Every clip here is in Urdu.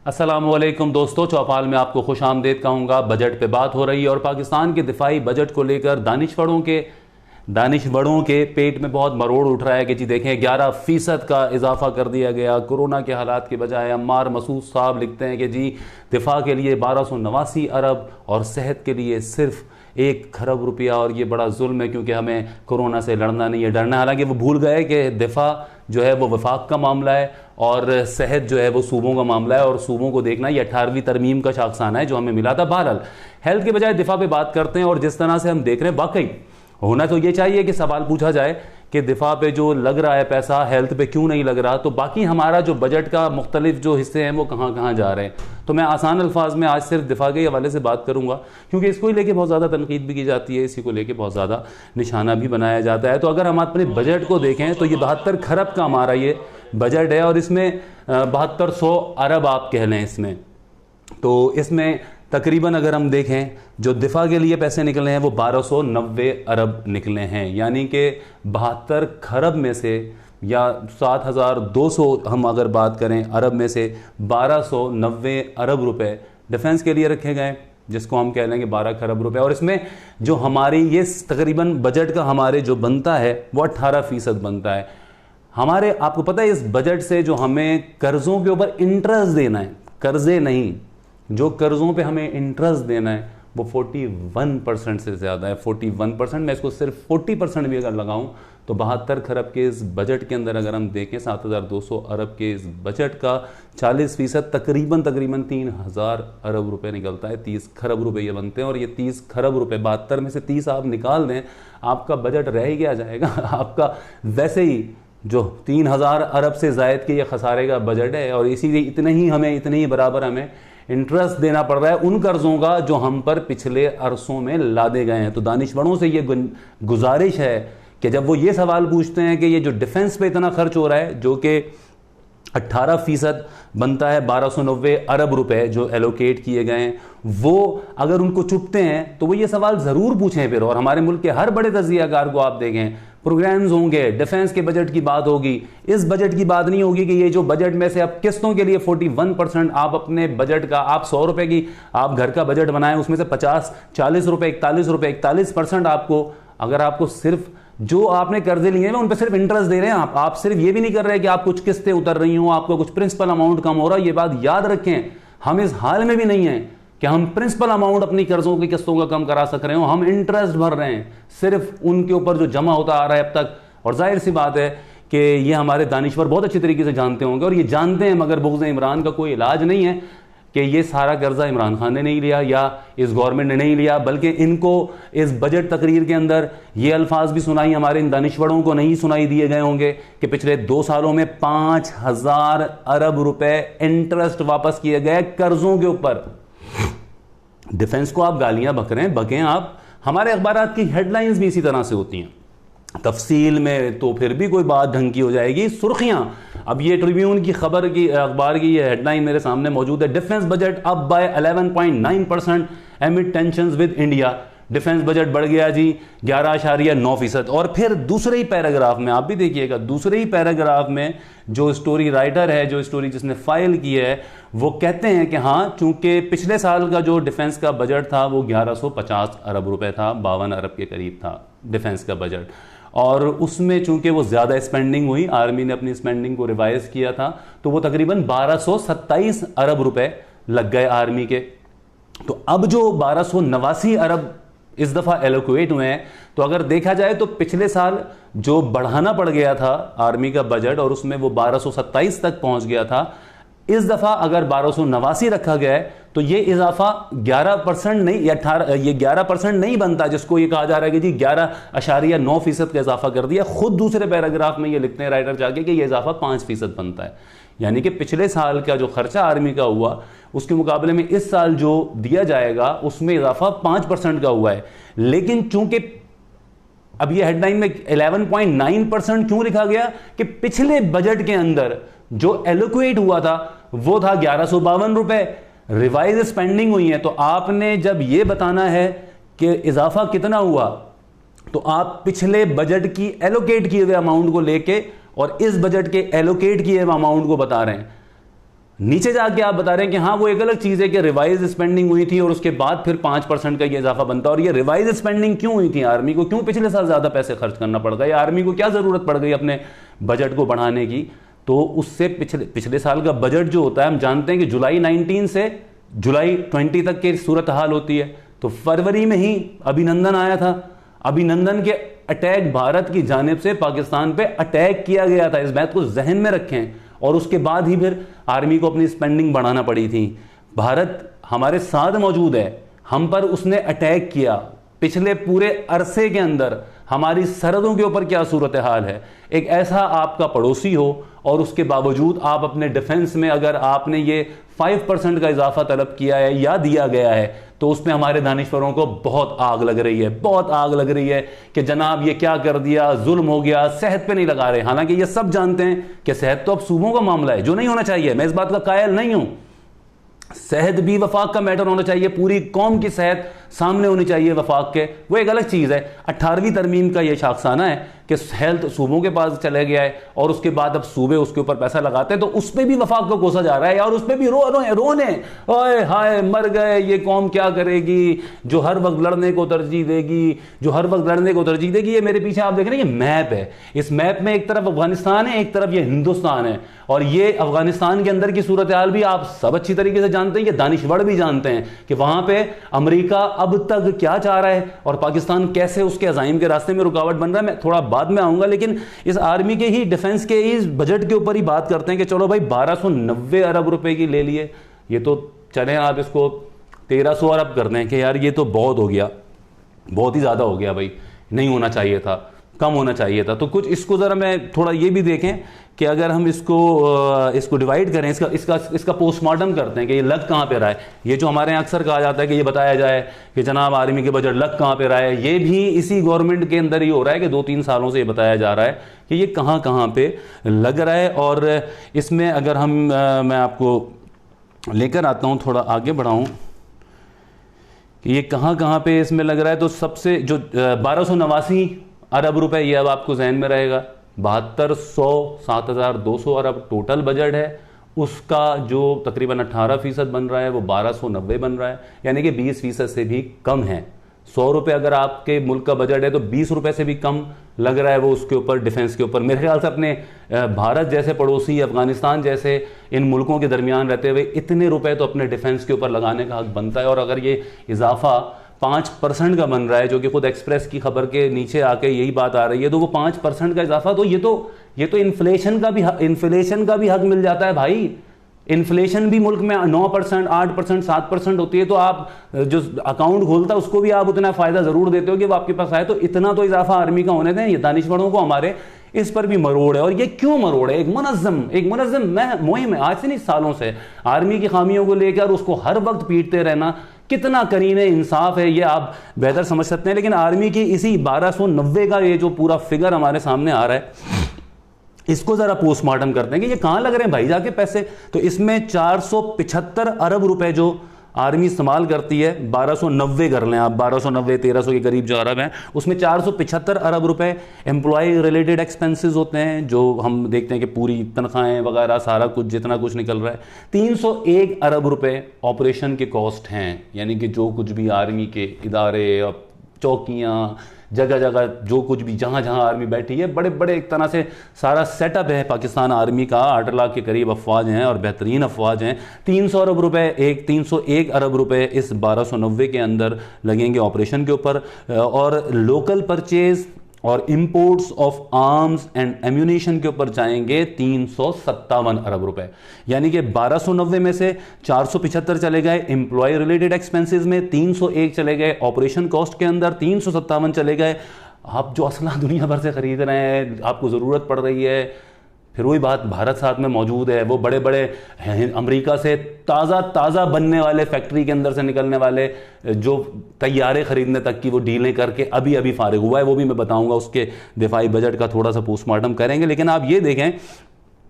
السلام علیکم دوستو، چوپال میں آپ کو خوش آمدید کہوں گا۔ بجٹ پہ بات ہو رہی ہے اور پاکستان کے دفاعی بجٹ کو لے کر دانشوروں کے پیٹ میں بہت مروڑ اٹھ رہا ہے کہ جی دیکھیں 11% کا اضافہ کر دیا گیا کورونا کے حالات کے بجائے۔ عمار مسعود صاحب لکھتے ہیں کہ جی دفاع کے لیے 1289 ارب اور صحت کے لیے صرف 1 خرب روپیہ، اور یہ بڑا ظلم ہے کیونکہ ہمیں کورونا سے لڑنا نہیں ہے، ڈرنا ہے۔ حالانکہ وہ بھول گئے کہ دفاع جو ہے وہ وفاق کا معاملہ ہے اور صحت جو ہے وہ صوبوں کا معاملہ ہے، اور صوبوں کو دیکھنا یہ 18ویں ترمیم کا شاخسانہ ہے جو ہمیں ملا تھا۔ بہرحال ہیلتھ کے بجائے دفاع پہ بات کرتے ہیں، اور جس طرح سے ہم دیکھ رہے ہیں واقعی ہونا تو یہ چاہیے کہ سوال پوچھا جائے کہ دفاع پہ جو لگ رہا ہے پیسہ ہیلتھ پہ کیوں نہیں لگ رہا، تو باقی ہمارا جو بجٹ کا مختلف جو حصے ہیں وہ کہاں کہاں جا رہے ہیں۔ تو میں آسان الفاظ میں آج صرف دفاع کے حوالے سے بات کروں گا کیونکہ اس کو ہی لے کے بہت زیادہ تنقید بھی کی جاتی ہے، اسی کو لے کے بہت زیادہ نشانہ بھی بنایا جاتا ہے۔ تو اگر ہم اپنے بجٹ کو دیکھیں تو یہ 72 خرب کا ہمارا یہ بجٹ ہے، اور اس میں 7200 ارب آپ کہہ لیں اس میں، تو اس میں تقریباً اگر ہم دیکھیں جو دفاع کے لیے پیسے نکلے ہیں وہ 1290 ارب نکلے ہیں، یعنی کہ 72 خرب میں سے یا 7200 ہم اگر بات کریں ارب میں سے 1290 ارب روپے ڈیفنس کے لیے رکھے گئے، جس کو ہم کہہ لیں گے 12 خرب روپے۔ اور اس میں جو ہماری یہ تقریباً بجٹ کا ہمارے جو بنتا ہے وہ 18% بنتا ہے ہمارے۔ آپ کو پتہ ہے اس بجٹ سے جو ہمیں قرضوں کے اوپر انٹرسٹ دینا ہے، قرضے نہیں، جو قرضوں پہ ہمیں انٹرسٹ دینا ہے وہ 41% سے زیادہ ہے۔ 41%، میں اس کو صرف 40% بھی اگر لگاؤں تو 72 خرب کے اس بجٹ کے اندر اگر ہم دیکھیں 7200 ارب کے اس بجٹ کا 40% تقریباً 3000 ارب روپے نکلتا ہے۔ 30 خرب روپے یہ بنتے ہیں، اور یہ 30 خرب روپے 72 میں سے 30 آپ نکال دیں، آپ کا بجٹ رہ ہی کیا جائے گا؟ آپ کا ویسے ہی جو 3000 ارب سے زائد کے یہ خسارے کا بجٹ ہے، اور اسی لیے اتنے ہی برابر ہمیں انٹرسٹ دینا پڑ رہا ہے ان قرضوں کا جو ہم پر پچھلے عرصوں میں لادے گئے ہیں۔ تو دانشوروں سے یہ گزارش ہے کہ جب وہ یہ سوال پوچھتے ہیں کہ یہ جو ڈیفنس پہ اتنا خرچ ہو رہا ہے جو کہ 18% بنتا ہے 1290 ارب روپے جو ایلوکیٹ کیے گئے ہیں، وہ اگر ان کو چپتے ہیں تو وہ یہ سوال ضرور پوچھیں پھر۔ اور ہمارے ملک کے ہر بڑے تجزیہ کار کو آپ دیکھیں، پروگرامز ہوں گے، ڈیفنس کے بجٹ کی بات ہوگی، اس بجٹ کی بات نہیں ہوگی کہ یہ جو بجٹ میں سے اب قسطوں کے لیے 41% آپ اپنے بجٹ کا، آپ 100 روپے کی آپ گھر کا بجٹ بنائیں، اس میں سے 40 روپے 41% آپ کو، اگر آپ کو صرف جو آپ نے قرضے لیے ہیں ان پہ صرف انٹرسٹ دے رہے ہیں، آپ صرف یہ بھی نہیں کر رہے کہ آپ کچھ قسطیں اتر رہی ہوں، آپ کو کچھ پرنسپل اماؤنٹ کم ہو رہا ہے۔ یہ بات یاد رکھیں، ہم اس حال میں بھی نہیں ہیں کہ ہم پرنسپل اماؤنٹ اپنی قرضوں کی قسطوں کا کم کرا سک رہے ہوں، ہم انٹرسٹ بھر رہے ہیں صرف ان کے اوپر جو جمع ہوتا آ رہا ہے اب تک۔ اور ظاہر سی بات ہے کہ یہ ہمارے دانشور بہت اچھی طریقے سے جانتے ہوں گے، اور یہ جانتے ہیں مگر بغض عمران کا کوئی علاج نہیں ہے کہ یہ سارا قرضہ عمران خان نے نہیں لیا یا اس گورنمنٹ نے نہیں لیا، بلکہ ان کو اس بجٹ تقریر کے اندر یہ الفاظ بھی سنائی، ہمارے ان دانشوروں کو نہیں سنائی دیے گئے ہوں گے کہ پچھلے 2 سالوں میں 5000 ارب روپے انٹرسٹ واپس کیے گئے قرضوں کے اوپر۔ ڈیفنس کو آپ گالیاں بکیں آپ، ہمارے اخبارات کی ہیڈ لائنز بھی اسی طرح سے ہوتی ہیں، تفصیل میں تو پھر بھی کوئی بات ڈھنگ کی ہو جائے گی۔ سرخیاں، اب یہ ٹریبیون کی خبر کی اخبار کی یہ ہیڈ لائن میرے سامنے موجود ہے، defence budget up by 11.9% aimed tensions with India. Defence budget بڑھ گیا جی 11.9%۔ اور پھر دوسرے ہی پیراگراف میں آپ بھی دیکھیے گا، دوسرے ہی پیراگراف میں جو سٹوری رائٹر ہے، جو سٹوری جس نے فائل کی ہے، وہ کہتے ہیں کہ ہاں چونکہ پچھلے سال کا جو ڈیفنس کا بجٹ تھا وہ 1150 ارب روپے تھا، 52 ارب کے قریب تھا ڈیفنس کا بجٹ، اور اس میں چونکہ وہ زیادہ اسپینڈنگ ہوئی، آرمی نے اپنی اسپینڈنگ کو ریوائز کیا تھا، تو وہ تقریباً 1227 ارب روپے لگ گئے آرمی کے۔ تو اب جو 1289 ارب اس دفعہ ایلوکیٹ ہوئے ہیں، تو اگر دیکھا جائے تو پچھلے سال جو بڑھانا پڑ گیا تھا آرمی کا بجٹ اور اس میں وہ 1227 تک پہنچ گیا تھا، اس دفعہ اگر 1289 رکھا گیا ہے تو یہ اضافہ 11% نہیں، یہ 11% نہیں بنتا جس کو یہ کہا جا رہا ہے کہ جی 11.9% کا اضافہ کر دیا۔ خود دوسرے پیراگراف میں یہ لکھتے ہیں رائٹر جا کے کہ یہ اضافہ 5% بنتا ہے، یعنی کہ پچھلے سال کا جو خرچہ آرمی کا ہوا اس کے مقابلے میں اس سال جو دیا جائے گا اس میں اضافہ 5% کا ہوا ہے۔ لیکن چونکہ اب یہ ہیڈ لائن میں 11.9% کیوں لکھا گیا کہ پچھلے بجٹ کے اندر جو ایلوکیٹ ہوا تھا وہ تھا 1152 روپے، ریوائز اسپینڈنگ ہوئی ہے، تو آپ نے جب یہ بتانا ہے کہ اضافہ کتنا ہوا تو آپ پچھلے بجٹ کی ایلوکیٹ کیے ہوئے اماؤنٹ کو لے کے اور اس بجٹ کے ایلوکیٹ کیے ہوئے اماؤنٹ کو بتا رہے ہیں۔ نیچے جا کے آپ بتا رہے ہیں کہ ہاں وہ ایک الگ چیز ہے کہ ریوائز اسپینڈنگ ہوئی تھی اور اس کے بعد پھر 5% کا یہ اضافہ بنتا ہے. اور یہ ریوائز اسپینڈنگ کیوں ہوئی تھی؟ آرمی کو کیوں پچھلے سال زیادہ پیسے خرچ کرنا پڑ گئے؟ آرمی کو کیا ضرورت پڑ گئی اپنے بجٹ کو بڑھانے کی؟ تو اس سے پچھلے سال کا بجٹ جو ہوتا ہے ہم جانتے ہیں کہ جولائی 19 سے جولائی 20 تک کی صورتحال ہوتی ہے. تو فروری میں ہی ابھینندن آیا تھا. ابھینندن کے اٹیک بھارت کی جانب سے پاکستان پہ اٹیک کیا گیا تھا, اس بات کو ذہن میں رکھیں. اور اس کے بعد ہی پھر آرمی کو اپنی سپینڈنگ بڑھانا پڑی تھی. بھارت ہمارے ساتھ موجود ہے, ہم پر اس نے اٹیک کیا. پچھلے پورے عرصے کے اندر ہماری سرحدوں کے اوپر کیا صورتحال ہے. ایک ایسا آپ کا پڑوسی ہو اور اس کے باوجود آپ اپنے ڈیفنس میں اگر آپ نے یہ 5% کا اضافہ طلب کیا ہے یا دیا گیا ہے تو اس میں ہمارے دانشوروں کو بہت آگ لگ رہی ہے, بہت آگ لگ رہی ہے کہ جناب یہ کیا کر دیا, ظلم ہو گیا, صحت پہ نہیں لگا رہے. حالانکہ یہ سب جانتے ہیں کہ صحت تو اب صوبوں کا معاملہ ہے, جو نہیں ہونا چاہیے. میں اس بات کا قائل نہیں ہوں, صحت بھی وفاق کا میٹر ہونا چاہیے, پوری قوم کی صحت سامنے ہونی چاہیے وفاق کے, وہ ایک الگ چیز ہے. 18ویں ترمیم کا یہ شاخسانہ ہے کہ ہیلتھ صوبوں کے پاس چلے گیا ہے اور اس کے بعد اب صوبے اس کے اوپر پیسہ لگاتے ہیں, تو اس پہ بھی وفاق کو کوسا جا رہا ہے اور اس پہ بھی رونے اوئے ہائے مر گئے, یہ قوم کیا کرے گی جو ہر وقت لڑنے کو ترجیح دے گی, جو ہر وقت لڑنے کو ترجیح دے گی. یہ میرے پیچھے آپ دیکھ رہے ہیں یہ میپ ہے, اس میپ میں ایک طرف افغانستان ہے, ایک طرف یہ ہندوستان ہے. اور یہ افغانستان کے اندر کی صورتحال بھی آپ سب اچھی طریقے سے جانتے ہیں, یہ دانشور بھی جانتے ہیں کہ وہاں پہ امریکہ اب تک کیا چاہ رہا ہے اور پاکستان کیسے اس کے عزائم کے راستے میں رکاوٹ بن رہا ہے. میں تھوڑا بعد میں آؤں گا, لیکن اس آرمی کے ہی ڈیفنس کے اس بجٹ کے اوپر ہی بات کرتے ہیں کہ چلو بھائی 1290 ارب روپے کی لے لیے, یہ تو چلیں آپ اس کو 1300 ارب کر دیں کہ یار یہ تو بہت ہو گیا, بہت ہی زیادہ ہو گیا بھائی, نہیں ہونا چاہیے تھا, کم ہونا چاہیے تھا. تو کچھ اس کو ذرا میں تھوڑا یہ بھی دیکھیں کہ اگر ہم اس کو ڈیوائڈ کریں, اس کا پوسٹ مارٹم کرتے ہیں کہ یہ لگ کہاں پہ رہا ہے. یہ جو ہمارے یہاں اکثر کہا جاتا ہے کہ یہ بتایا جائے کہ جناب آرمی کے بجٹ لگ کہاں پہ رہا ہے, یہ بھی اسی گورنمنٹ کے اندر ہی ہو رہا ہے کہ 2-3 سالوں سے یہ بتایا جا رہا ہے کہ یہ کہاں کہاں پہ لگ رہا ہے. اور اس میں اگر میں آپ کو لے کر آتا ہوں, تھوڑا آگے بڑھاؤں کہ یہ کہاں کہاں پہ اس میں لگ رہا ہے, تو سب سے جو 1289 ارب روپے, یہ اب آپ کو ذہن میں رہے گا. 7200 ارب ٹوٹل بجٹ ہے, اس کا جو تقریباً 18% بن رہا ہے وہ 1290 بن رہا ہے, یعنی کہ 20% سے بھی کم ہے. 100 روپے اگر آپ کے ملک کا بجٹ ہے تو 20 روپے سے بھی کم لگ رہا ہے وہ اس کے اوپر, ڈیفنس کے اوپر. میرے خیال سے اپنے بھارت جیسے پڑوسی, افغانستان جیسے ان ملکوں کے درمیان رہتے ہوئے اتنے روپے تو اپنے ڈیفنس کے اوپر لگانے کا حق بنتا ہے. اور اگر یہ اضافہ 5% کا بن رہا ہے, جو کہ خود ایکسپریس کی خبر کے نیچے آ کے یہی بات آ رہی ہے, تو وہ 5% کا اضافہ, تو یہ تو انفلیشن کا بھی حق مل جاتا ہے بھائی. انفلیشن بھی ملک میں 9%, 8%, 7% ہوتی ہے, تو آپ جو اکاؤنٹ کھولتا ہے اس کو بھی آپ اتنا فائدہ ضرور دیتے ہو کہ وہ آپ کے پاس آئے. تو اتنا تو اضافہ آرمی کا ہونے دیں. یہ دانشوروں کو ہمارے اس پر بھی مروڑ ہے. اور یہ کیوں مروڑ ہے؟ ایک منظم مہم ہے, آج سے نہیں سالوں سے, آرمی کی خامیوں کو لے کر اس کو ہر وقت پیٹتے رہنا کتنا کرین انصاف ہے یہ آپ بہتر سمجھ سکتے ہیں. لیکن آرمی کی اسی 1290 کا یہ جو پورا فگر ہمارے سامنے آ رہا ہے, اس کو ذرا پوسٹ مارٹم کرتے ہیں کہ یہ کہاں لگ رہے ہیں بھائی جا کے پیسے. تو اس میں 475 ارب روپے جو آرمی استعمال کرتی ہے, 1290 کر لیں آپ, 1290 1300 کے قریب جو ارب ہیں, اس میں 475 ارب روپے امپلائی ریلیٹڈ ایکسپنسز ہوتے ہیں, جو ہم دیکھتے ہیں کہ پوری تنخواہیں وغیرہ سارا کچھ جتنا کچھ نکل رہا ہے. 301 ارب روپے آپریشن کے کاسٹ ہیں, یعنی کہ جو کچھ بھی آرمی کے ادارے, چوکیاں, جگہ جگہ جو کچھ بھی جہاں جہاں آرمی بیٹھی ہے, بڑے بڑے ایک طرح سے سارا سیٹ اپ ہے پاکستان آرمی کا. 8 لاکھ کے قریب افواج ہیں اور بہترین افواج ہیں. 301 ارب روپے اس 1290 کے اندر لگیں گے آپریشن کے اوپر. اور لوکل پرچیز اور امپورٹس آف آرمز اینڈ ایمیونیشن کے اوپر جائیں گے 357 ارب روپے. یعنی کہ 1290 میں سے 475 چلے گئے امپلائی ریلیٹڈ ایکسپنسز میں, 301 چلے گئے آپریشن کاسٹ کے اندر, 357 چلے گئے آپ جو اسلحہ دنیا بھر سے خرید رہے ہیں, آپ کو ضرورت پڑ رہی ہے. پھر وہی بات, بھارت ساتھ میں موجود ہے, وہ بڑے بڑے امریکہ سے تازہ بننے والے فیکٹری کے اندر سے نکلنے والے جو طیارے خریدنے تک کی وہ ڈیلیں کر کے ابھی فارغ ہوا ہے, وہ بھی میں بتاؤں گا. اس کے دفاعی بجٹ کا تھوڑا سا پوسٹ مارٹم کریں گے. لیکن آپ یہ دیکھیں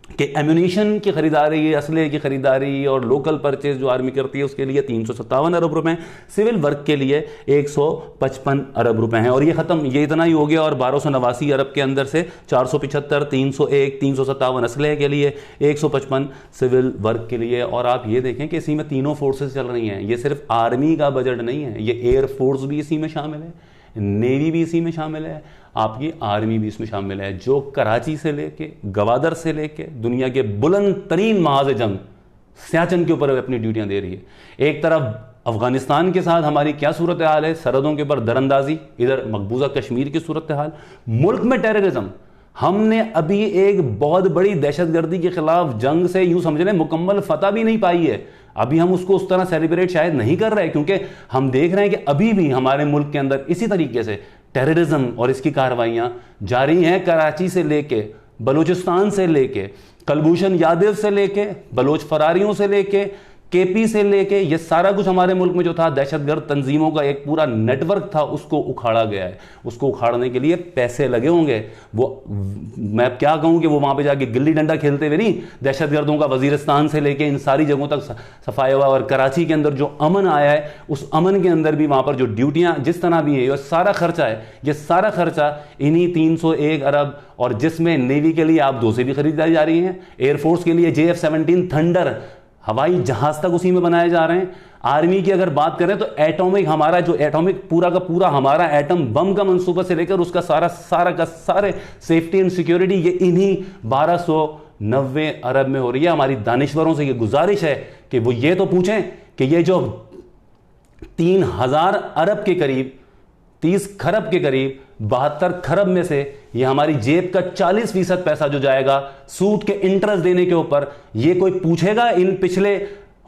کہ ایمونیشن کی خریداری، اسلحے کی خریداری اور لوکل پرچیز جو آرمی کرتی ہے اس کے لیے 357 ارب روپے ہیں، سول ورک کے لیے 155 ارب روپے ہیں، اور یہ ختم، یہ اتنا ہی ہو گیا، اور 1289 ارب کے اندر سے 475، 301، 357 اسلحے کے لیے، 155 سول ورک کے لیے۔ اور آپ یہ دیکھیں کہ اسی میں تینوں فورسز چل رہی ہیں، یہ صرف آرمی کا بجٹ نہیں ہے، یہ ایئر فورس بھی اسی میں شامل ہے، نیوی بھی اسی میں شامل ہے، آپ کی آرمی بھی اس میں شامل ہے، جو کراچی سے لے کے گوادر سے لے کے دنیا کے بلند ترین محاذ جنگ سیاچن کے اوپر اپنی ڈیوٹیاں دے رہی ہے۔ ایک طرف افغانستان کے ساتھ ہماری کیا صورتحال ہے، سرحدوں کے اوپر دراندازی، ادھر مقبوضہ کشمیر کی صورتحال، ملک میں ٹیررزم۔ ہم نے ابھی ایک بہت بڑی دہشت گردی کے خلاف جنگ سے یوں سمجھ لیں مکمل فتح بھی نہیں پائی ہے، ابھی ہم اس کو اس طرح سیلیبریٹ شاید نہیں کر رہے، کیونکہ ہم دیکھ رہے ہیں کہ ابھی بھی ہمارے ملک کے اندر اسی طریقے سے ٹیررزم اور اس کی کارروائیاں جاری ہیں، کراچی سے لے کے بلوچستان سے لے کے کلبھوشن یادو سے لے کے بلوچ فراریوں سے لے کے کے پی سے لے کے یہ سارا کچھ ہمارے ملک میں جو تھا دہشت گرد تنظیموں کا ایک پورا نیٹ ورک تھا، اس کو اکھاڑا گیا ہے۔ اس کو اکھاڑنے کے لیے پیسے لگے ہوں گے، وہ میں کیا کہوں کہ وہ وہاں پہ جا کے گلی ڈنڈا کھیلتے ہوئے نہیں، دہشت گردوں کا وزیرستان سے لے کے ان ساری جگہوں تک صفائی ہوا، اور کراچی کے اندر جو امن آیا ہے اس امن کے اندر بھی وہاں پر جو ڈیوٹیاں جس طرح بھی ہیں، یہ سارا خرچہ ہے، یہ سارا خرچہ انہی 301 ارب، اور جس میں نیوی کے لیے آپ 2 سے بھی خریداری جا رہی ہیں، ایئر فورس کے لیے JF-17 تھنڈر ہوائی جہاز تک اسی میں بنائے جا رہے ہیں۔ آرمی کی اگر بات کریں تو ایٹمک، ہمارا جو ایٹمک پورا کا پورا ہمارا ایٹم بم کا منصوبہ سے لے کر اس کا سارے سیفٹی اینڈ سیکیورٹی یہ انہی 1290 ارب میں ہو رہی ہے۔ ہماری دانشوروں سے یہ گزارش ہے کہ وہ یہ تو پوچھیں کہ یہ جو 3000 ارب کے قریب 30 کھرب کے قریب 72 کھرب میں سے یہ ہماری جیب کا 40% پیسہ جو جائے گا سود کے انٹرسٹ دینے کے اوپر، یہ کوئی پوچھے گا؟ ان پچھلے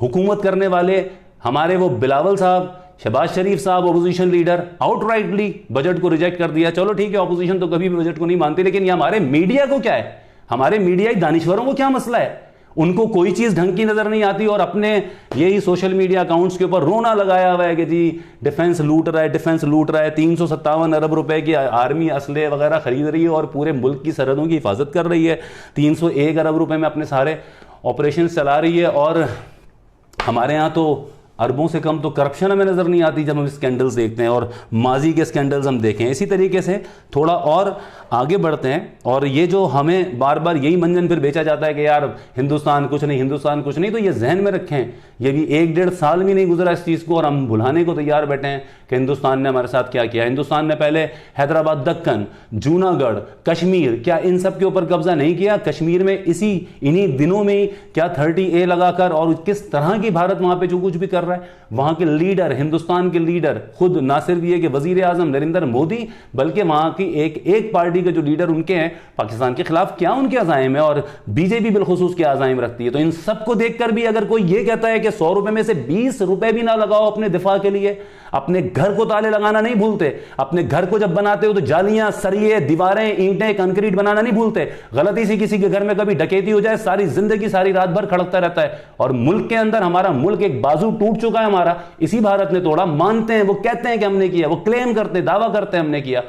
حکومت کرنے والے ہمارے وہ بلاول صاحب، شہباز شریف صاحب opposition leader out rightly budget کو ریجیکٹ کر دیا۔ چلو ٹھیک ہے، اپوزیشن تو کبھی بھی بجٹ کو نہیں مانتی، لیکن یہ ہمارے میڈیا کو کیا ہے، ہمارے میڈیائی دانشوروں کو کیا مسئلہ ہے؟ ان کو کوئی چیز ڈھنگ کی نظر نہیں آتی، اور اپنے یہی سوشل میڈیا اکاؤنٹس کے اوپر رونا لگایا ہوا ہے کہ جی ڈیفنس لوٹ رہا ہے، ڈیفنس لوٹ رہا ہے، 357 ارب روپے کی آرمی اسلحے وغیرہ خرید رہی ہے اور پورے ملک کی سرحدوں کی حفاظت کر رہی ہے، 301 ارب روپے میں اپنے سارے آپریشنز چلا رہی ہے، اور ہمارے ہاں تو اربوں سے کم تو کرپشن ہمیں نظر نہیں آتی جب ہم اسکینڈلز دیکھتے ہیں، اور ماضی کے اسکینڈلز ہم دیکھیں۔ اسی طریقے سے تھوڑا اور آگے بڑھتے ہیں، اور یہ جو ہمیں بار بار یہی منجن پھر بیچا جاتا ہے کہ یار ہندوستان کچھ نہیں، ہندوستان کچھ نہیں، تو یہ ذہن میں رکھیں، یہ بھی 1-1.5 سال بھی نہیں گزرا اس چیز کو، اور ہم بھلانے کو تیار بیٹھے ہیں کہ ہندوستان نے ہمارے ساتھ کیا کیا۔ ہندوستان نے پہلے حیدرآباد، دکن، جوناگڑھ، کشمیر، کیا ان سب کے اوپر قبضہ نہیں کیا؟ کشمیر میں انہی دنوں میں کیا 30A لگا کر، اور کس طرح کی بھارت وہاں پہ جو کچھ بھی کر رہا ہے، وہاں کے لیڈر، ہندوستان کے لیڈر خود نہ صرف یہ کہ وزیر اعظم نریندر مودی، بلکہ وہاں کی ایک پارٹی کے جو لیڈر ان کے ہیں پاکستان کے خلاف کیا ان کے عزائم ہے، اور BJP بالخصوص کے عزائم رکھتی ہے۔ تو ان سب کو دیکھ کر بھی اگر کوئی یہ کہتا ہے کہ 100 روپے میں سے 20 روپے بھی نہ لگاؤ اپنے دفاع کے لیے، اپنے گھر کو تالے لگانا نہیں بھولتے، اپنے گھر کو جب بناتے ہو تو جالیاں، سریے، دیواریں، اینٹیں، کنکریٹ بنانا نہیں بھولتے، غلطی سے کسی کے گھر میں کبھی ڈکیتی ہو جائے ساری زندگی ساری رات بھر کھڑکتا رہتا ہے، اور ملک کے اندر ہمارا ملک ایک بازو ٹوٹ چکا ہے، ہمارا اسی بھارت نے توڑا، مانتے ہیں، وہ کہتے ہیں کہ ہم نے کیا، وہ کلیم کرتے ہیں، دعویٰ کرتے ہیں ہم نے کیا،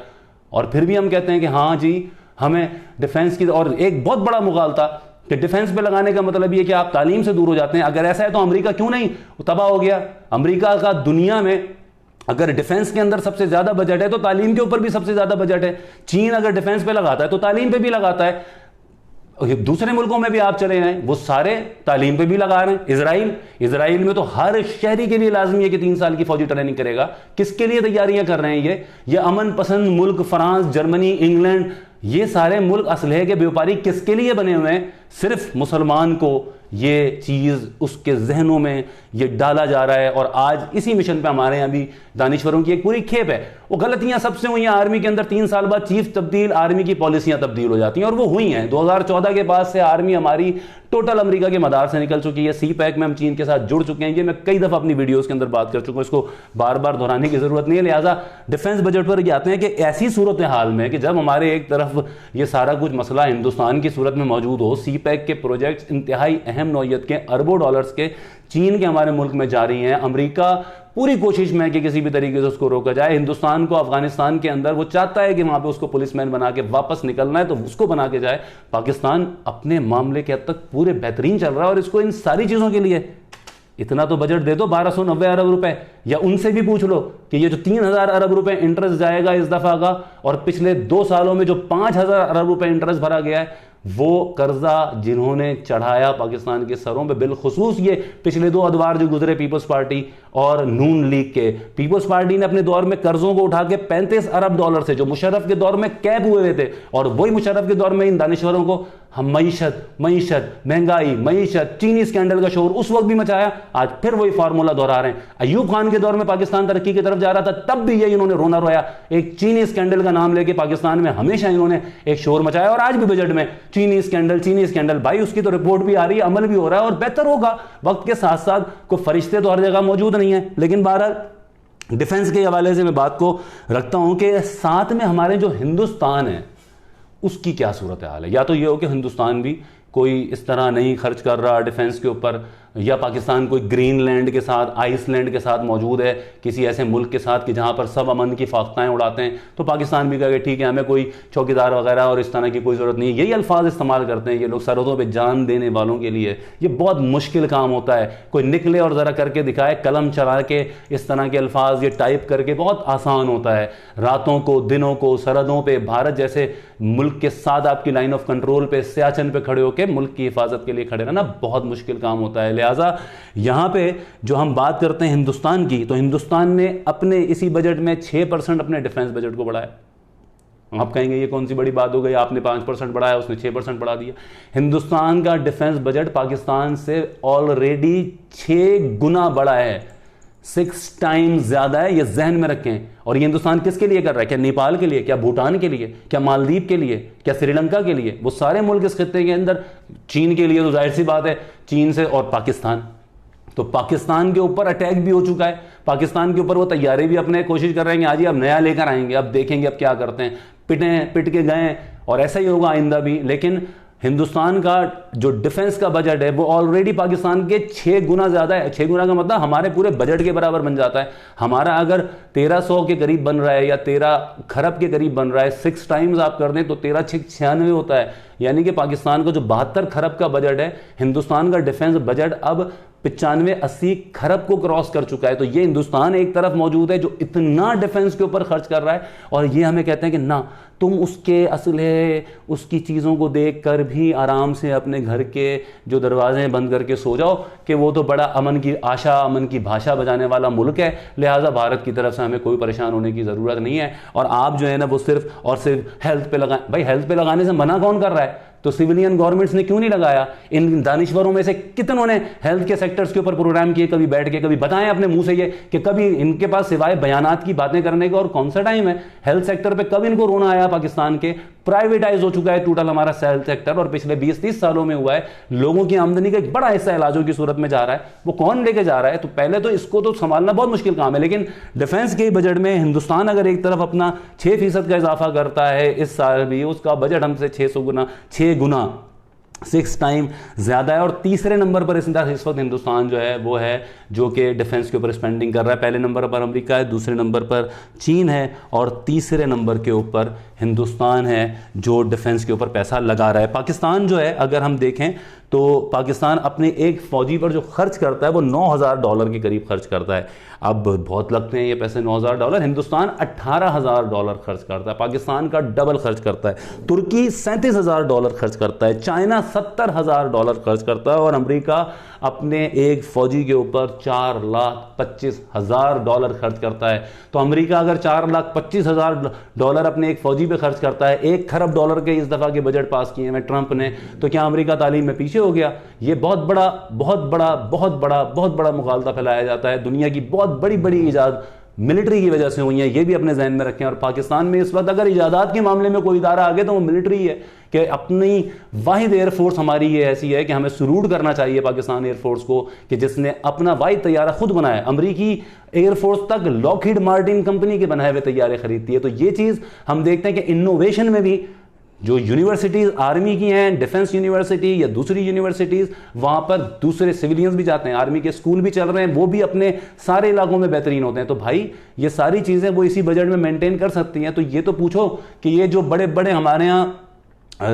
اور پھر بھی ہم کہتے ہیں کہ ہاں جی ہمیں ڈیفنس کی، اور ایک بہت بڑا مغالطہ کہ ڈیفنس پہ لگانے کا مطلب یہ کہ آپ تعلیم سے دور ہو جاتے ہیں۔ اگر ایسا ہے تو امریکہ کیوں نہیں تباہ ہو گیا؟ امریکہ کا دنیا میں اگر ڈیفنس کے اندر سب سے زیادہ بجٹ ہے تو تعلیم کے اوپر بھی سب سے زیادہ بجٹ ہے۔ چین اگر ڈیفنس پہ لگاتا ہے تو تعلیم پہ بھی لگاتا ہے، دوسرے ملکوں میں بھی آپ چلے جائیں وہ سارے تعلیم پہ بھی لگا رہے ہیں۔ اسرائیل میں تو ہر شہری کے لیے لازمی ہے کہ 3 سال کی فوجی ٹریننگ کرے گا۔ کس کے لیے تیاریاں کر رہے ہیں یہ امن پسند ملک، فرانس، جرمنی، انگلینڈ، یہ سارے ملک اسلحے کے بیوپاری کس کے لیے بنے ہوئے ہیں؟ صرف مسلمان کو یہ چیز اس کے ذہنوں میں یہ ڈالا جا رہا ہے، اور آج اسی مشن پہ ہمارے یہاں بھی دانشوروں کی ایک پوری کھیپ ہے۔ وہ غلطیاں سب سے ہوئی ہیں، آرمی کے اندر 3 سال بعد چیف تبدیل، آرمی کی پالیسیاں تبدیل ہو جاتی ہیں، اور وہ ہوئی ہیں 2014 کے بعد سے آرمی ہماری ٹوٹل امریکہ کے مدار سے نکل چکی ہے۔ CPEC میں ہم چین کے ساتھ جڑ چکے ہیں، یہ میں کئی دفعہ اپنی ویڈیوز کے اندر بات کر چکا ہوں، اس کو بار بار دہرانے کی ضرورت نہیں ہے۔ لہٰذا ڈیفنس بجٹ پر یہ آتے ہیں کہ ایسی صورتحال میں کہ جب ہمارے ایک طرف یہ سارا کچھ مسئلہ ہندوستان کی صورت میں موجود ہو، CPEC کے پروجیکٹس انتہائی اہم نوعیت کے اربوں ڈالرز کے چین کے ہمارے ملک میں جاری ہیں. امریکہ پوری کوشش میں ہے کہ کسی بھی طریقے سے اس کو روکا جائے. ہندوستان کو افغانستان کے اندر وہ چاہتا ہے کہ وہاں پہ اس کو پولیس مین بنا کے واپس نکلنا ہے تو اس کو بنا کے جائے. پاکستان اپنے معاملے کے حد تک پورے بہترین چل رہا ہے اور اس کو ان ساری چیزوں کے لیے اتنا تو بجٹ دے دو 1290 ارب روپے, یا ان سے بھی پوچھ لو کہ یہ جو 3000 ارب روپے انٹرسٹ جائے گا اس دفعہ کا, اور پچھلے 2 سالوں میں جو 5000 ارب روپے انٹرسٹ بھرا گیا ہے, وہ قرضہ جنہوں نے چڑھایا پاکستان کے سروں پہ, بالخصوص یہ پچھلے 2 ادوار جو گزرے پیپلز پارٹی اور نون لیگ کے. پیپلز پارٹی نے اپنے دور میں قرضوں کو اٹھا کے 35 ارب ڈالر سے جو مشرف کے دور میں کیپ ہوئے تھے, اور وہی مشرف کے دور میں ان دانشوروں کو ہم معیشت مہنگائی معیشت چینی اسکینڈل کا شور اس وقت بھی مچایا, آج پھر وہی فارمولا دہرا رہے ہیں. ایوب خان کے دور میں پاکستان ترقی کی طرف جا رہا تھا, تب بھی یہ انہوں نے رونا رویا ایک چینی اسکینڈل کا نام لے کے پاکستان میں ہمیشہ انہوں نے ایک شور مچایا, اور آج بھی بجٹ میں چینی اسکینڈل بھائی اس کی تو رپورٹ بھی آ رہی ہے, عمل بھی ہو رہا ہے اور بہتر ہوگا وقت کے ساتھ ساتھ. کوئی فرشتے تو ہر جگہ موجود نہیں ہیں, لیکن بہرحال ڈیفنس کے حوالے سے میں بات کو رکھتا ہوں کہ ساتھ میں ہمارے جو ہندوستان ہے اس کی کیا صورتحال ہے. یا تو یہ ہو کہ ہندوستان بھی کوئی اس طرح نہیں خرچ کر رہا ڈیفنس کے اوپر, یا پاکستان کوئی گرین لینڈ کے ساتھ آئس لینڈ کے ساتھ موجود ہے کسی ایسے ملک کے ساتھ کہ جہاں پر سب امن کی فاختائیں اڑاتے ہیں, تو پاکستان بھی کہے کہ ٹھیک ہے ہمیں کوئی چوکیدار وغیرہ اور اس طرح کی کوئی ضرورت نہیں. یہی الفاظ استعمال کرتے ہیں یہ لوگ سرحدوں پہ جان دینے والوں کے لیے. یہ بہت مشکل کام ہوتا ہے, کوئی نکلے اور ذرا کر کے دکھائے, قلم چلا کے اس طرح کے الفاظ یہ ٹائپ کر کے بہت آسان ہوتا ہے. راتوں کو دنوں کو سرحدوں پہ بھارت جیسے ملک کے ساتھ آپ کی لائن آف کنٹرول پہ سیاچن پہ کھڑے ہو کے ملک کی حفاظت کے لیے کھڑے رہنا بہت مشکل کام ہوتا ہے. لہٰذا یہاں پہ جو ہم بات کرتے ہیں ہندوستان کی, تو ہندوستان نے اپنے اسی بجٹ میں 6% اپنے ڈیفنس بجٹ کو بڑھایا. آپ کہیں گے یہ کون سی بڑی بات ہو گئی, آپ نے 5% بڑھایا اس نے 6% بڑھا دیا. ہندوستان کا ڈیفنس بجٹ پاکستان سے آلریڈی 6 گنا بڑا ہے, 6 ٹائمز زیادہ ہے, یہ ذہن میں رکھیں. اور یہ ہندوستان کس کے لیے کر رہا ہے؟ کیا نیپال کے لیے, کیا بھوٹان کے لیے, کیا مالدیپ کے لیے, کیا سری لنکا کے لیے؟ وہ سارے ملک اس خطے کے اندر. چین کے لیے تو ظاہر سی بات ہے, چین سے, اور پاکستان, تو پاکستان کے اوپر اٹیک بھی ہو چکا ہے. پاکستان کے اوپر وہ تیارے بھی اپنے کوشش کر رہے ہیں کہ آج اب نیا لے کر آئیں گے, اب دیکھیں گے اب کیا کرتے ہیں, پٹ کے گئے, اور ایسا ہی ہوگا آئندہ بھی. لیکن ہندوستان کا جو ڈیفنس کا بجٹ ہے وہ آلریڈی پاکستان کے 6 گنا زیادہ ہے. 6 گنا کا مطلب ہمارے پورے بجٹ کے برابر بن جاتا ہے. ہمارا اگر 1300 کے قریب بن رہا ہے یا 13 کھرب کے قریب بن رہا ہے, 6 ٹائمز آپ کر دیں تو 13 6 96 ہوتا ہے. یعنی کہ پاکستان کا جو 72 کھرب کا بجٹ ہے, ہندوستان کا ڈیفنس بجٹ اب 95 80 کھرب کو کراس کر چکا ہے. تو یہ ہندوستان ایک طرف موجود ہے جو اتنا ڈیفنس کے اوپر خرچ کر رہا ہے, اور یہ ہمیں کہتے ہیں کہ نہ تم اس کے اسلحے اس کی چیزوں کو دیکھ کر بھی آرام سے اپنے گھر کے جو دروازے بند کر کے سو جاؤ کہ وہ تو بڑا امن کی آشا امن کی بھاشا بجانے والا ملک ہے, لہٰذا بھارت کی طرف سے ہمیں کوئی پریشان ہونے کی ضرورت نہیں ہے. اور آپ جو ہے نا وہ صرف اور صرف ہیلتھ پہ لگائیں. بھائی ہیلتھ پہ لگانے سے منع کون کر رہا ہے؟ تو سویلین گورنمنٹس نے کیوں نہیں لگایا؟ ان دانشوروں میں سے کتنوں نے ہیلتھ کے سیکٹرز کے اوپر پروگرام کیے؟ کبھی بیٹھ کے کبھی بتائیں اپنے منہ سے یہ کہ کبھی ان کے پاس سوائے بیانات کی باتیں کرنے کا اور کون سا ٹائم ہے؟ ہیلتھ سیکٹر پہ کب ان کو رونا آیا؟ پاکستان کے پرائیویٹائز ہو چکا ہے ٹوٹل ہمارا ہیلتھ سیکٹر, اور پچھلے 20-30 سالوں میں ہوا ہے لوگوں کی آمدنی کا ایک بڑا حصہ علاجوں کی صورت میں جا رہا ہے. وہ کون لے کے جا رہا ہے؟ تو پہلے تو اس کو تو سنبھالنا بہت مشکل کام ہے. لیکن ڈیفنس کے بجٹ میں ہندوستان اگر ایک طرف اپنا 6% کا اضافہ کرتا ہے اس سال بھی, اس کا بجٹ ہم سے 6 گنا 6 ٹائم زیادہ ہے. اور تیسرے نمبر پر اس وقت ہندوستان جو ہے وہ ہے جو کہ ڈیفنس کے اوپر اسپینڈنگ کر رہا ہے. پہلے نمبر پر امریکہ ہے, دوسرے نمبر پر چین ہے, اور تیسرے نمبر کے اوپر ہندوستان ہے جو ڈیفنس کے اوپر پیسہ لگا رہا ہے. پاکستان جو ہے اگر ہم دیکھیں تو پاکستان اپنے ایک فوجی پر جو خرچ کرتا ہے وہ $9,000 کے قریب خرچ کرتا ہے. اب بہت لگتے ہیں یہ پیسے $9,000, ہندوستان $18,000 خرچ کرتا ہے, پاکستان کا ڈبل خرچ کرتا ہے. ترکی $37,000 خرچ کرتا ہے, چائنا $70,000 خرچ کرتا ہے, اور امریکہ اپنے ایک فوجی کے اوپر $4,25,000 خرچ کرتا ہے. تو امریکہ اگر $4,25,000 اپنے ایک فوجی پہ خرچ کرتا ہے, $1 کھرب کے اس دفعہ کے بجٹ پاس کیے ہیں ٹرمپ نے, تو کیا امریکہ تعلیم میں پیچھے ہو گیا؟ یہ بہت بڑا مغالطہ پھیلایا جاتا ہے. دنیا کی بہت بڑی ایجاد ملٹری کی وجہ سے ہوئی ہیں, یہ بھی اپنے ذہن میں رکھیں. اور پاکستان میں اس وقت اگر ایجادات کے معاملے میں کوئی ادارہ آگے تو وہ ملٹری ہے, کہ اپنی واحد ایئر فورس ہماری یہ ایسی ہے کہ ہمیں سلوٹ کرنا چاہیے پاکستان ایئر فورس کو کہ جس نے اپنا واحد طیارہ خود بنایا. امریکی ایئر فورس تک لاکہیڈ مارٹن کمپنی کے بنائے ہوئے طیارے خریدتی ہے. تو یہ چیز ہم دیکھتے ہیں کہ انوویشن میں بھی جو یونیورسٹیز آرمی کی ہیں، ڈیفنس یونیورسٹی یا دوسری یونیورسٹیز، وہاں پر دوسرے سویلینز بھی جاتے ہیں، آرمی کے اسکول بھی چل رہے ہیں، وہ بھی اپنے سارے علاقوں میں بہترین ہوتے ہیں. تو بھائی یہ ساری چیزیں وہ اسی بجٹ میں مینٹین کر سکتی ہیں. تو یہ تو پوچھو کہ یہ جو بڑے بڑے ہمارے ہاں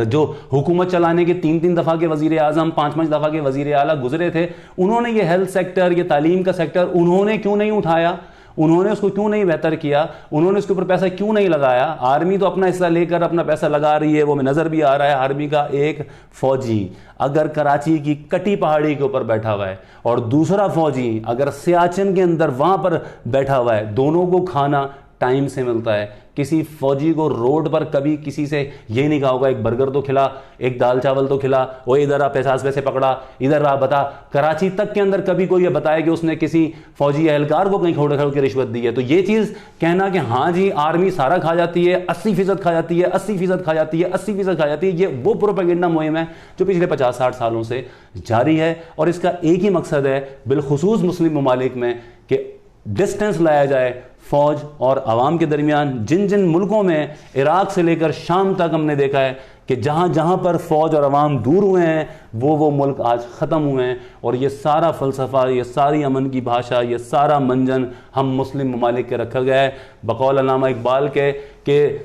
جو حکومت چلانے کے 3 دفعہ کے وزیر اعظم، 5 دفعہ کے وزیر اعلیٰ گزرے تھے، انہوں نے یہ ہیلتھ سیکٹر، یہ تعلیم کا سیکٹر انہوں نے کیوں نہیں اٹھایا؟ انہوں نے اس کو کیوں نہیں بہتر کیا؟ انہوں نے اس کے اوپر پیسہ کیوں نہیں لگایا؟ آرمی تو اپنا حصہ لے کر اپنا پیسہ لگا رہی ہے، وہ نظر بھی آ رہا ہے. آرمی کا ایک فوجی اگر کراچی کی کٹی پہاڑی کے اوپر بیٹھا ہوا ہے اور دوسرا فوجی اگر سیاچن کے اندر وہاں پر بیٹھا ہوا ہے، دونوں کو کھانا ٹائم سے ملتا ہے. کسی فوجی کو روڈ پر کبھی کسی سے یہ نہیں کہا ہوگا ایک برگر تو کھلا، ایک دال چاول تو کھلا، وہ ادھر آ 50 پیسے پکڑا، ادھر آ بتا. کراچی تک کے اندر کبھی کوئی یہ بتایا کہ اس نے کسی فوجی اہلکار کو کہیں کھوڑ کے رشوت دی ہے؟ تو یہ چیز کہنا کہ ہاں جی آرمی سارا کھا جاتی ہے، 80% کھا جاتی ہے، 80% کھا جاتی ہے، 80% کھا جاتی ہے، یہ وہ پروپیگنڈا مہم ہے جو پچھلے 50-60 سالوں سے جاری ہے. اور اس کا ایک ہی مقصد ہے بالخصوص مسلم ممالک میں کہ ڈسٹنس لایا جائے فوج اور عوام کے درمیان. جن ملکوں میں عراق سے لے کر شام تک ہم نے دیکھا ہے کہ جہاں جہاں پر فوج اور عوام دور ہوئے ہیں وہ ملک آج ختم ہوئے ہیں. اور یہ سارا فلسفہ، یہ ساری امن کی بھاشا، یہ سارا منجن ہم مسلم ممالک کے رکھا گیا ہے. بقول علامہ اقبال کے کہ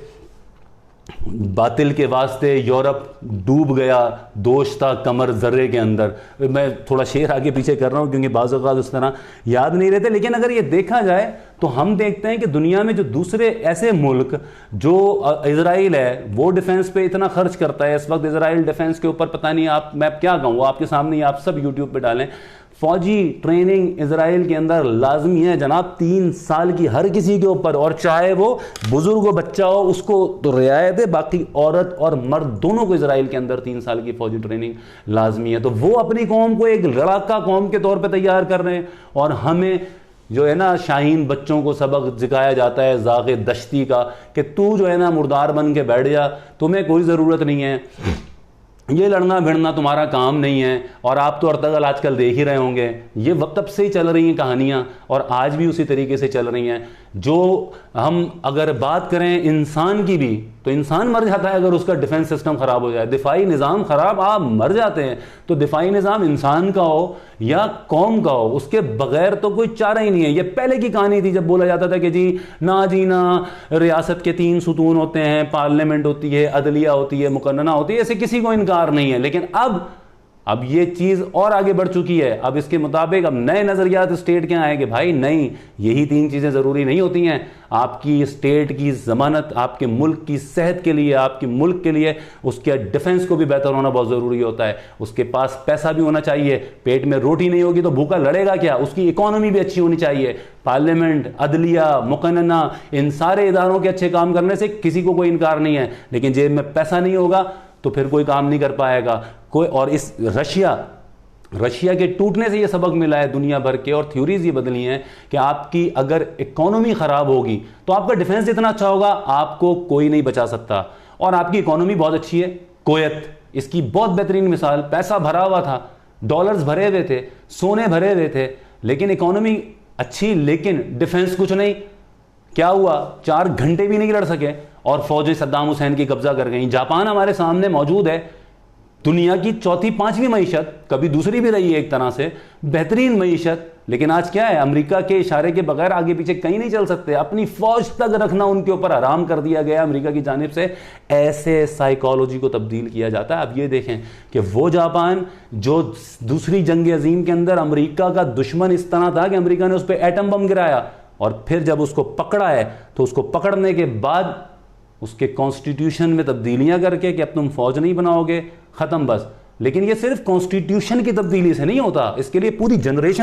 باطل کے واسطے یورپ ڈوب گیا، دوش تھا کمر ذرے کے اندر. میں تھوڑا شعر آگے پیچھے کر رہا ہوں کیونکہ بعض اوقات اس طرح یاد نہیں رہتے، لیکن اگر یہ دیکھا جائے تو ہم دیکھتے ہیں کہ دنیا میں جو دوسرے ایسے ملک، جو اسرائیل ہے وہ ڈیفنس پہ اتنا خرچ کرتا ہے. اس وقت اسرائیل ڈیفنس کے اوپر پتہ نہیں، میں کیا کہوں، آپ کے سامنے ہی، آپ سب یوٹیوب پہ ڈالیں، فوجی ٹریننگ اسرائیل کے اندر لازمی ہے جناب، 3 سال کی ہر کسی کے اوپر، اور چاہے وہ بزرگ ہو بچہ ہو اس کو تو رعایت ہے، باقی عورت اور مرد دونوں کو اسرائیل کے اندر 3 سال کی فوجی ٹریننگ لازمی ہے. تو وہ اپنی قوم کو ایک لڑاکا قوم کے طور پہ تیار کر رہے ہیں، اور ہمیں جو ہے نا شاہین بچوں کو سبق سکھایا جاتا ہے زاغ دشتی کا کہ تو جو ہے نا مردار بن کے بیٹھ جا، تمہیں کوئی ضرورت نہیں ہے، یہ لڑنا بھیڑنا تمہارا کام نہیں ہے. اور آپ تو ارطغرل آج کل دیکھ ہی رہے ہوں گے، یہ وقت تب سے ہی چل رہی ہیں کہانیاں اور آج بھی اسی طریقے سے چل رہی ہیں. جو ہم اگر بات کریں انسان کی بھی تو انسان مر جاتا ہے اگر اس کا ڈیفنس سسٹم خراب ہو جائے، دفاعی نظام خراب، آپ مر جاتے ہیں. تو دفاعی نظام انسان کا ہو یا قوم کا ہو، اس کے بغیر تو کوئی چارہ ہی نہیں ہے. یہ پہلے کی کہانی تھی جب بولا جاتا تھا کہ جی نا ریاست کے 3 ستون ہوتے ہیں، پارلیمنٹ ہوتی ہے، عدلیہ ہوتی ہے، مقننہ ہوتی ہے، ایسے کسی کو انکار نہیں ہے. لیکن اب یہ چیز اور آگے بڑھ چکی ہے. اب اس کے مطابق اب نئے نظریات اسٹیٹ کے آئے کہ بھائی نہیں، یہی 3 چیزیں ضروری نہیں ہوتی ہیں. آپ کی اسٹیٹ کی ضمانت، آپ کے ملک کی صحت کے لیے، آپ کے ملک کے لیے اس کے ڈیفنس کو بھی بہتر ہونا بہت ضروری ہوتا ہے. اس کے پاس پیسہ بھی ہونا چاہیے، پیٹ میں روٹی نہیں ہوگی تو بھوکا لڑے گا کیا. اس کی اکانومی بھی اچھی ہونی چاہیے. پارلیمنٹ، عدلیہ، مقننہ، ان سارے اداروں کے اچھے کام کرنے سے کسی کو کوئی انکار نہیں ہے، لیکن جیب میں پیسہ نہیں ہوگا تو پھر کوئی کام نہیں کر پائے گا کوئی. اور اس رشیا کے ٹوٹنے سے یہ سبق ملا ہے دنیا بھر کے، اور تھیوریز یہ بدلی ہیں کہ آپ کی اگر اکانومی خراب ہوگی تو آپ کا ڈیفنس اتنا اچھا ہوگا آپ کو کوئی نہیں بچا سکتا. اور آپ کی اکانومی بہت اچھی ہے. کویت اس کی بہت بہترین مثال، پیسہ بھرا ہوا تھا، ڈالرز بھرے ہوئے تھے، سونے بھرے ہوئے تھے، لیکن اکانومی اچھی لیکن ڈیفنس کچھ نہیں. کیا ہوا؟ 4 گھنٹے بھی نہیں لڑ سکے اور فوجیں صدام حسین کی قبضہ کر گئیں. جاپان ہمارے سامنے موجود ہے، دنیا کی 4تھی 5ویں معیشت، کبھی دوسری بھی رہی ہے ایک طرح سے، بہترین معیشت، لیکن آج کیا ہے؟ امریکہ کے اشارے کے بغیر آگے پیچھے کہیں نہیں چل سکتے. اپنی فوج تک رکھنا ان کے اوپر حرام کر دیا گیا امریکہ کی جانب سے. ایسے سائیکالوجی کو تبدیل کیا جاتا ہے. اب یہ دیکھیں کہ وہ جاپان جو دوسری جنگ عظیم کے اندر امریکہ کا دشمن اس طرح تھا کہ امریکہ نے اس پہ ایٹم بم گرایا، اور پھر جب اس کو پکڑا ہے تو اس کو پکڑنے کے بعد اس کے کانسٹیٹیوشن میں تبدیلیاں کر کے کہ اب تم فوج نہیں بناؤ گے، ختم بس. لیکن یہ صرف کانسٹیٹیوشن کی تبدیلی سے نہیں ہوتا، اس کے لیے پوری جنریشن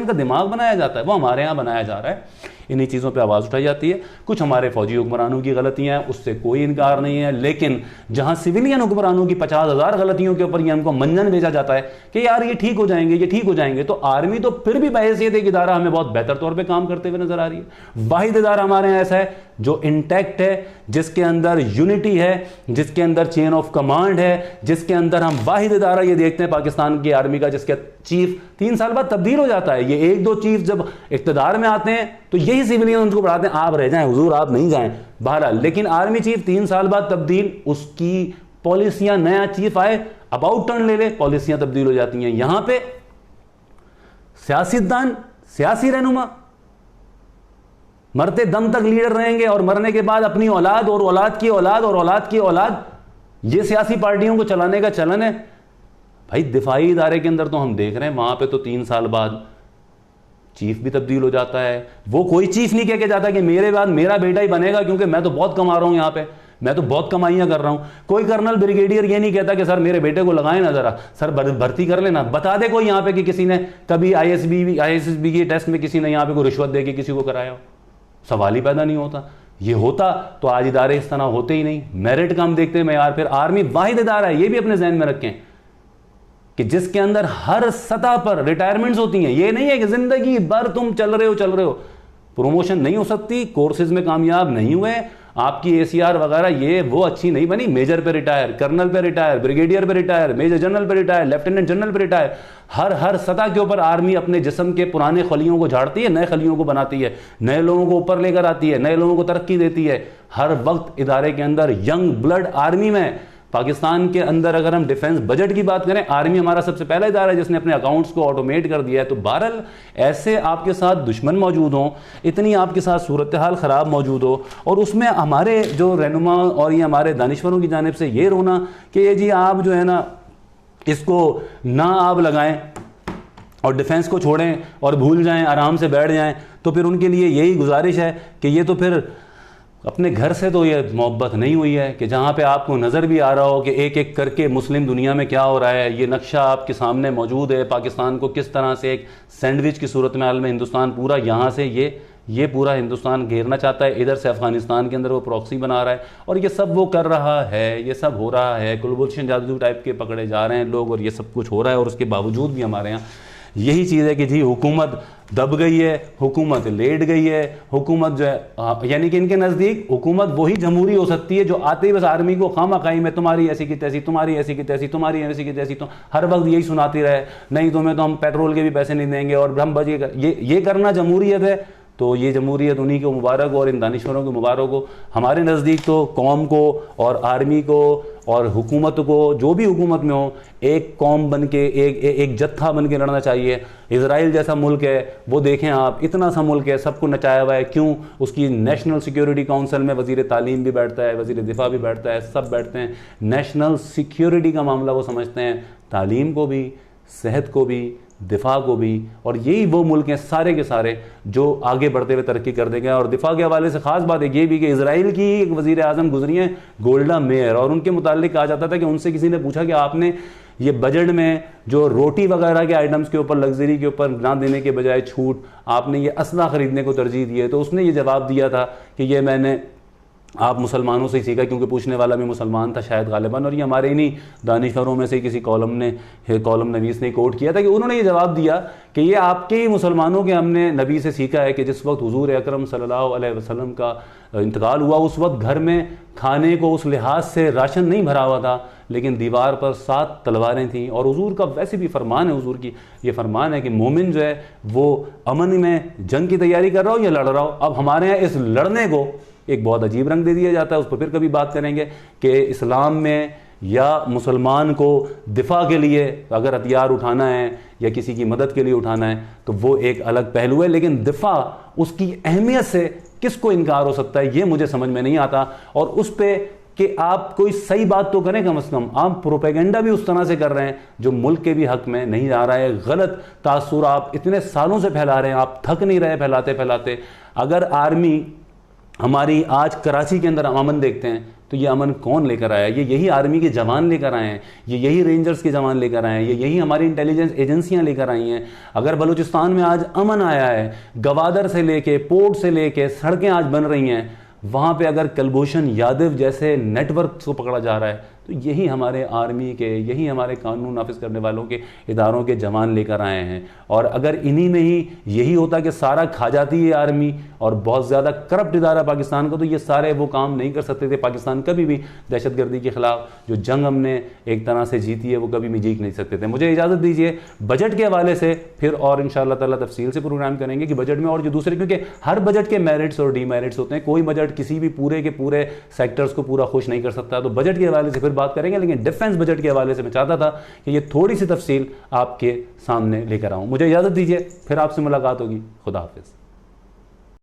کا دماغ بنایا جاتا ہے. وہ ہمارے ہاں بنایا جا رہا ہے. انہی چیزوں پہ آواز اٹھائی جاتی ہے. کچھ ہمارے فوجی حکمرانوں کی غلطیاں ہیں، اس سے کوئی انکار نہیں ہے، لیکن جہاں سویلین حکمرانوں کی 50,000 غلطیوں کے اوپر یہ ان کو منجن بھیجا جاتا ہے کہ یار یہ ٹھیک ہو جائیں گے، یہ ٹھیک ہو جائیں گے، تو آرمی تو پھر بھی بحیثیت ایک ادارہ ہمیں بہت بہتر طور پہ کام کرتے ہوئے نظر آ رہی ہے. واحد ادارہ ہمارے یہاں ایسا ہے جو انٹیکٹ ہے، جس کے اندر یونٹی ہے، جس کے اندر چین آف کمانڈ ہے، جس کے اندر ہم واحد ادارہ یہ دیکھتے ہیں پاکستان کی آرمی کا جس کے چیف 3 سال بعد تبدیل ہو جاتا ہے. یہ 1-2 چیف جب اقتدار میں آتے ہیں تو یہی یہی سیولین ان کو پڑھاتے ہیں آپ رہ جائیں حضور آپ نہیں جائیں بہرحال. لیکن آرمی چیف 3 سال بعد تبدیل, اس کی پالیسیاں, نیا چیف آئے اباؤٹ ٹرن لے لے, پالیسیاں تبدیل ہو جاتی ہیں. یہاں پہ سیاستدان, سیاسی رہنما مرتے دم تک لیڈر رہیں گے اور مرنے کے بعد اپنی اولاد اور اولاد کی اولاد اور اولاد کی اولاد, یہ سیاسی پارٹیوں کو چلانے کا چلن ہے. بھائی دفاعی ادارے کے اندر تو ہم دیکھ رہے ہیں وہاں پہ تو 3 سال بعد چیف بھی تبدیل ہو جاتا ہے. وہ کوئی چیف نہیں کہہ کے جاتا کہ میرے بعد میرا بیٹا ہی بنے گا کیونکہ میں تو بہت کما رہا ہوں یہاں پہ, میں تو بہت کمائیاں کر رہا ہوں. کوئی کرنل بریگیڈیئر یہ نہیں کہتا کہ سر میرے بیٹے کو لگائیں نا ذرا, سر بھرتی کر لینا. بتا دے کوئی یہاں پہ کہ کسی نے کبھی آئی ایس ایس بی کے ٹیسٹ میں کسی نے یہاں پہ کوئی رشوت دے کے کسی کو کرایا ہو. سوال ہی پیدا نہیں ہوتا. یہ ہوتا تو آج ادارے اس طرح ہوتے ہی نہیں. میرٹ کا ہم دیکھتے ہیں معیار. پھر آرمی واحد ادارہ ہے, یہ بھی اپنے ذہن میں رکھیں کہ جس کے اندر ہر سطح پر ریٹائرمنٹس ہوتی ہیں. یہ نہیں ہے کہ زندگی بھر تم چل رہے ہو, پروموشن نہیں ہو سکتی, کورسز میں کامیاب نہیں ہوئے, آپ کی اے سی آر وغیرہ یہ وہ اچھی نہیں بنی, میجر پہ ریٹائر, کرنل پہ ریٹائر, بریگیڈیئر پہ ریٹائر, میجر جنرل پہ ریٹائر, لیفٹیننٹ جنرل پہ ریٹائر. ہر سطح کے اوپر آرمی اپنے جسم کے پرانے خلیوں کو جھاڑتی ہے, نئے خلیوں کو بناتی ہے, نئے لوگوں کو اوپر لے کر آتی ہے, نئے لوگوں کو ترقی دیتی ہے. ہر وقت ادارے کے اندر ینگ بلڈ آرمی میں. پاکستان کے اندر اگر ہم ڈیفنس بجٹ کی بات کریں, آرمی ہمارا سب سے پہلا ادارہ ہے جس نے اپنے اکاؤنٹس کو آٹومیٹ کر دیا ہے. تو بہرحال ایسے آپ کے ساتھ دشمن موجود ہوں, اتنی آپ کے ساتھ صورتحال خراب موجود ہو, اور اس میں ہمارے جو رہنما اور یہ ہمارے دانشوروں کی جانب سے یہ رونا کہ یہ جی آپ جو ہے نا اس کو نہ آپ لگائیں اور ڈیفنس کو چھوڑیں اور بھول جائیں, آرام سے بیٹھ جائیں, تو پھر ان کے لیے یہی گزارش ہے کہ یہ تو پھر اپنے گھر سے تو یہ محبت نہیں ہوئی ہے کہ جہاں پہ آپ کو نظر بھی آ رہا ہو کہ ایک ایک کر کے مسلم دنیا میں کیا ہو رہا ہے. یہ نقشہ آپ کے سامنے موجود ہے, پاکستان کو کس طرح سے ایک سینڈوچ کی صورت میں حال میں ہندوستان پورا یہاں سے یہ پورا ہندوستان گھیرنا چاہتا ہے, ادھر سے افغانستان کے اندر وہ پروکسی بنا رہا ہے, اور یہ سب وہ کر رہا ہے, یہ سب ہو رہا ہے. کلبھوشن جادو ٹائپ کے پکڑے جا رہے ہیں لوگ, اور یہ سب کچھ ہو رہا ہے. اور اس کے باوجود بھی ہمارے یہاں یہی چیز ہے کہ جی حکومت دب گئی ہے, حکومت لیٹ گئی ہے, حکومت جو ہے یعنی کہ ان کے نزدیک حکومت وہی جمہوری ہو سکتی ہے جو آتے ہی بس آرمی کو خواہ مخواہ میں تمہاری ایسی کی تیسی, تمہاری ایسی کی تیسی, تمہاری ایسی کی تیسی, تو ہر وقت یہی سناتی رہے, نہیں تمہیں تو ہم پیٹرول کے بھی پیسے نہیں دیں گے اور ہم بچ یہ کرنا جمہوریت ہے. تو یہ جمہوریت انہی کو مبارک اور ان دانشوروں کو مبارک ہو. ہمارے نزدیک تو قوم کو اور آرمی کو اور حکومت کو, جو بھی حکومت میں ہو, ایک قوم بن کے ایک جتھا بن کے لڑنا چاہیے. اسرائیل جیسا ملک ہے وہ دیکھیں آپ, اتنا سا ملک ہے, سب کو نچایا ہوا ہے. کیوں؟ اس کی نیشنل سیکیورٹی کونسل میں وزیر تعلیم بھی بیٹھتا ہے, وزیر دفاع بھی بیٹھتا ہے, سب بیٹھتے ہیں. نیشنل سیکیورٹی کا معاملہ وہ سمجھتے ہیں, تعلیم کو بھی, صحت کو بھی, دفاع کو بھی. اور یہی وہ ملک ہیں سارے کے سارے جو آگے بڑھتے ہوئے ترقی کر دیں گے. اور دفاع کے حوالے سے خاص بات یہ بھی کہ اسرائیل کی ایک وزیر اعظم گزری ہیں گولڈا میئر, اور ان کے متعلق کہا جاتا تھا کہ ان سے کسی نے پوچھا کہ آپ نے یہ بجٹ میں جو روٹی وغیرہ کے آئٹمز کے اوپر, لگژری کے اوپر نہ دینے کے بجائے چھوٹ, آپ نے یہ اسلحہ خریدنے کو ترجیح دی ہے. تو اس نے یہ جواب دیا تھا کہ یہ میں نے آپ مسلمانوں سے ہی سیکھا, کیونکہ پوچھنے والا بھی مسلمان تھا شاید غالباً, اور یہ ہمارے انہی دانشوروں میں سے کسی کالم نویس نے کوٹ کیا تھا کہ انہوں نے یہ جواب دیا کہ یہ آپ کے ہی مسلمانوں کے ہم نے نبی سے سیکھا ہے کہ جس وقت حضور اکرم صلی اللہ علیہ وسلم کا انتقال ہوا اس وقت گھر میں کھانے کو اس لحاظ سے راشن نہیں بھرا ہوا تھا, لیکن دیوار پر 7 تلواریں تھیں. اور حضور کا ویسے بھی فرمان ہے, حضور کی یہ فرمان ہے کہ مومن جو ہے وہ امن میں جنگ کی تیاری کر رہا ہو یا لڑ رہا ہو. اب ہمارے یہاں اس لڑنے کو ایک بہت عجیب رنگ دے دیا جاتا ہے, اس پر پھر کبھی بات کریں گے کہ اسلام میں یا مسلمان کو دفاع کے لیے اگر ہتھیار اٹھانا ہے یا کسی کی مدد کے لیے اٹھانا ہے تو وہ ایک الگ پہلو ہے, لیکن دفاع اس کی اہمیت سے کس کو انکار ہو سکتا ہے یہ مجھے سمجھ میں نہیں آتا. اور اس پہ کہ آپ کوئی صحیح بات تو کریں کم از کم, آپ پروپیگنڈا بھی اس طرح سے کر رہے ہیں جو ملک کے بھی حق میں نہیں آ رہا ہے. غلط تاثر آپ اتنے سالوں سے پھیلا رہے ہیں, آپ تھک نہیں رہے پھیلاتے. اگر آرمی ہماری آج کراچی کے اندر امن دیکھتے ہیں تو یہ امن کون لے کر آیا؟ یہ یہی آرمی کے جوان لے کر آئے ہیں, یہ یہی رینجرز کے جوان لے کر آئے ہیں, یہ یہی ہماری انٹیلیجنس ایجنسیاں لے کر آئی ہیں. اگر بلوچستان میں آج امن آیا ہے, گوادر سے لے کے پورٹ سے لے کے سڑکیں آج بن رہی ہیں, وہاں پہ اگر کلبھوشن یادو جیسے نیٹ ورک کو پکڑا جا رہا ہے تو تو یہی ہمارے آرمی کے، یہی ہمارے قانون نافذ کرنے والوں کے اداروں کے جوان لے کر آئے ہیں. اور اگر انہی میں ہی یہی ہوتا کہ سارا کھا جاتی ہے آرمی اور بہت زیادہ کرپٹ ادارہ پاکستان کا، تو یہ سارے وہ کام نہیں کر سکتے تھے. پاکستان کبھی بھی دہشت گردی کے خلاف جو جنگ ہم نے ایک طرح سے جیتی ہے وہ کبھی بھی جیت نہیں سکتے تھے. مجھے اجازت دیجیے، بجٹ کے حوالے سے پھر اور انشاءاللہ تعالیٰ تفصیل سے پروگرام کریں گے کہ بجٹ میں اور جو دوسرے، کیونکہ ہر بجٹ کے میرٹس اور ڈی میرٹس ہوتے ہیں. کوئی بجٹ کسی بھی پورے کے پورے سیکٹرز کو پورا خوش نہیں کر سکتا. تو بجٹ کے حوالے سے پھر بات کریں گے، لیکن ڈیفنس بجٹ کے حوالے سے میں چاہتا تھا کہ یہ تھوڑی سی تفصیل آپ کے سامنے لے کر آؤں. مجھے اجازت دیجیے، پھر آپ سے ملاقات ہوگی. خدا حافظ.